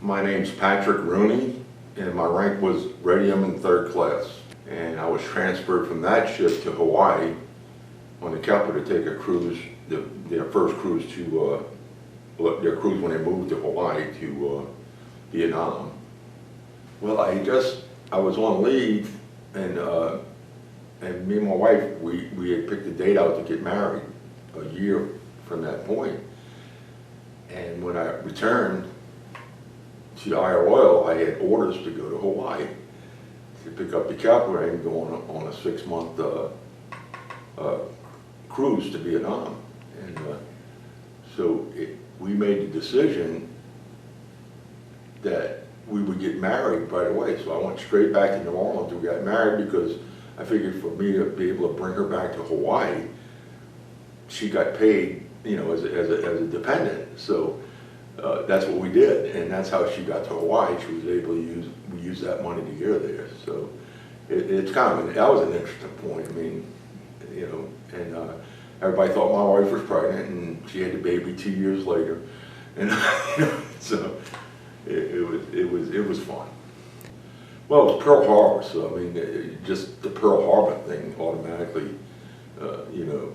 My name's Patrick Rooney, and my rank was Radium in 3rd class. And I was transferred from that ship to Hawaii on the Keppler to take a cruise, their first cruise to, their cruise when they moved to Hawaii to Vietnam. Well, I was on leave, and me and my wife, we had picked a date out to get married a year from that point. And when I returned to the Isle Oil, I had orders to go to Hawaii to pick up the Keppler and go on a 6-month cruise to Vietnam. And so we made the decision that we would get married right away. So I went straight back to New Orleans. We got married because I figured for me to be able to bring her back to Hawaii, she got paid, you know, as a dependent. So that's what we did, and that's how she got to Hawaii. She was able to use that money to get her there. So it's kind of that was an interesting point. I mean, you know, and everybody thought my wife was pregnant, and she had the baby 2 years later, and you know, so it was fun. Well, it was Pearl Harbor, so I mean, just the Pearl Harbor thing automatically, you know.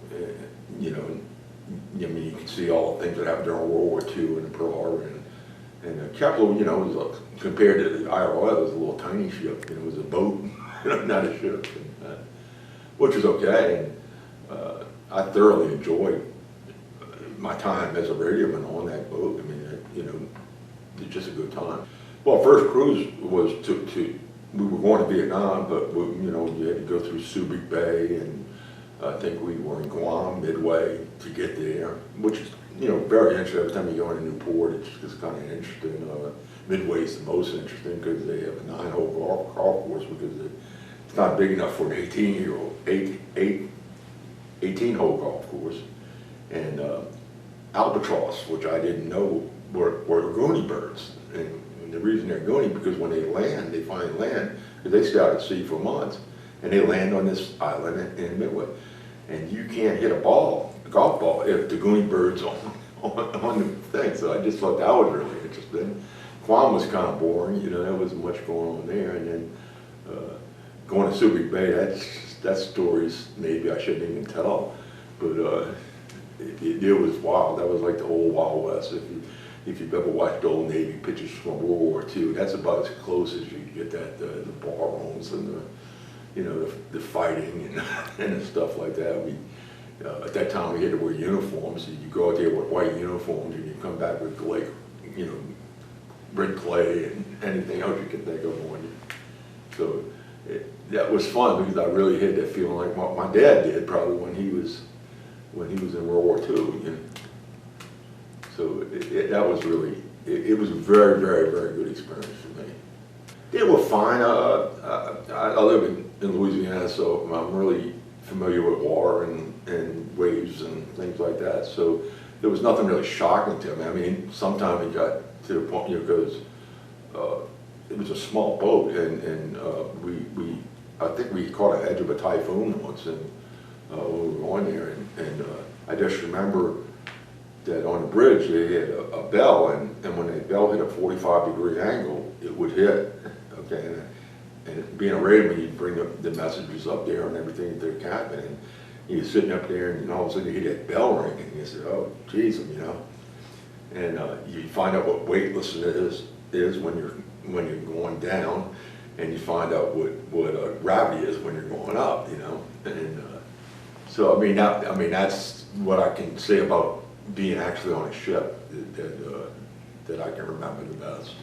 I mean, you can see all the things that happened during World War II and Pearl Harbor, and Keppler, you know, was compared to the Isle Oil, it was a little tiny ship. You know, it was a boat, not a ship, and, which was okay. And I thoroughly enjoyed my time as a radioman on that boat. I mean, you know, it's just a good time. Well, first cruise was we were going to Vietnam, but you know, you had to go through Subic Bay, and I think we were in Guam midway to get there, which is, you know, very interesting. Every time you go in a new port, it's just kind of interesting. Midway is the most interesting because they have a 9-hole golf course, because it's not big enough for an 18-hole golf course. And albatross, which I didn't know were Rooney birds. And the reason they're Rooney, because when they land, they find land, because they stay out at sea for months, and they land on this island in Midway. And you can't hit a golf ball, if the Goonie bird's on the thing. So I just thought that was really interesting. Guam was kind of boring, you know, there wasn't much going on there. And then going to Subic Bay, that story's maybe I shouldn't even tell, but it was wild. That was like the old Wild West. If you've ever watched old Navy pictures from World War II, that's about as close as you get that, the bar rooms and the, you know, the fighting and stuff like that. At that time we had to wear uniforms. So you go out there with white uniforms and you come back with, like, you know, red clay and anything else you can think of on you. So that was fun, because I really had that feeling like my dad did probably when he was in World War II. You know? So that was really, it was a very, very, very good experience for me. They were fine. I live in Louisiana, so I'm really familiar with water and waves and things like that. So there was nothing really shocking to me. I mean, sometimes it got to the point, you know, because it was a small boat, and I think we caught an edge of a typhoon once, and when we were on there, and I just remember that on the bridge they had a bell, and when the bell hit a 45-degree angle, it would hit. Okay, and being a radioman, you bring the messages up there and everything to the captain, and you're sitting up there, and all of a sudden you hear that bell ring, and you say, "Oh, geez," you know. And you find out what weightlessness is when you're going down, and you find out what gravity is when you're going up, you know. And so I mean that's what I can say about being actually on a ship that I can remember the best.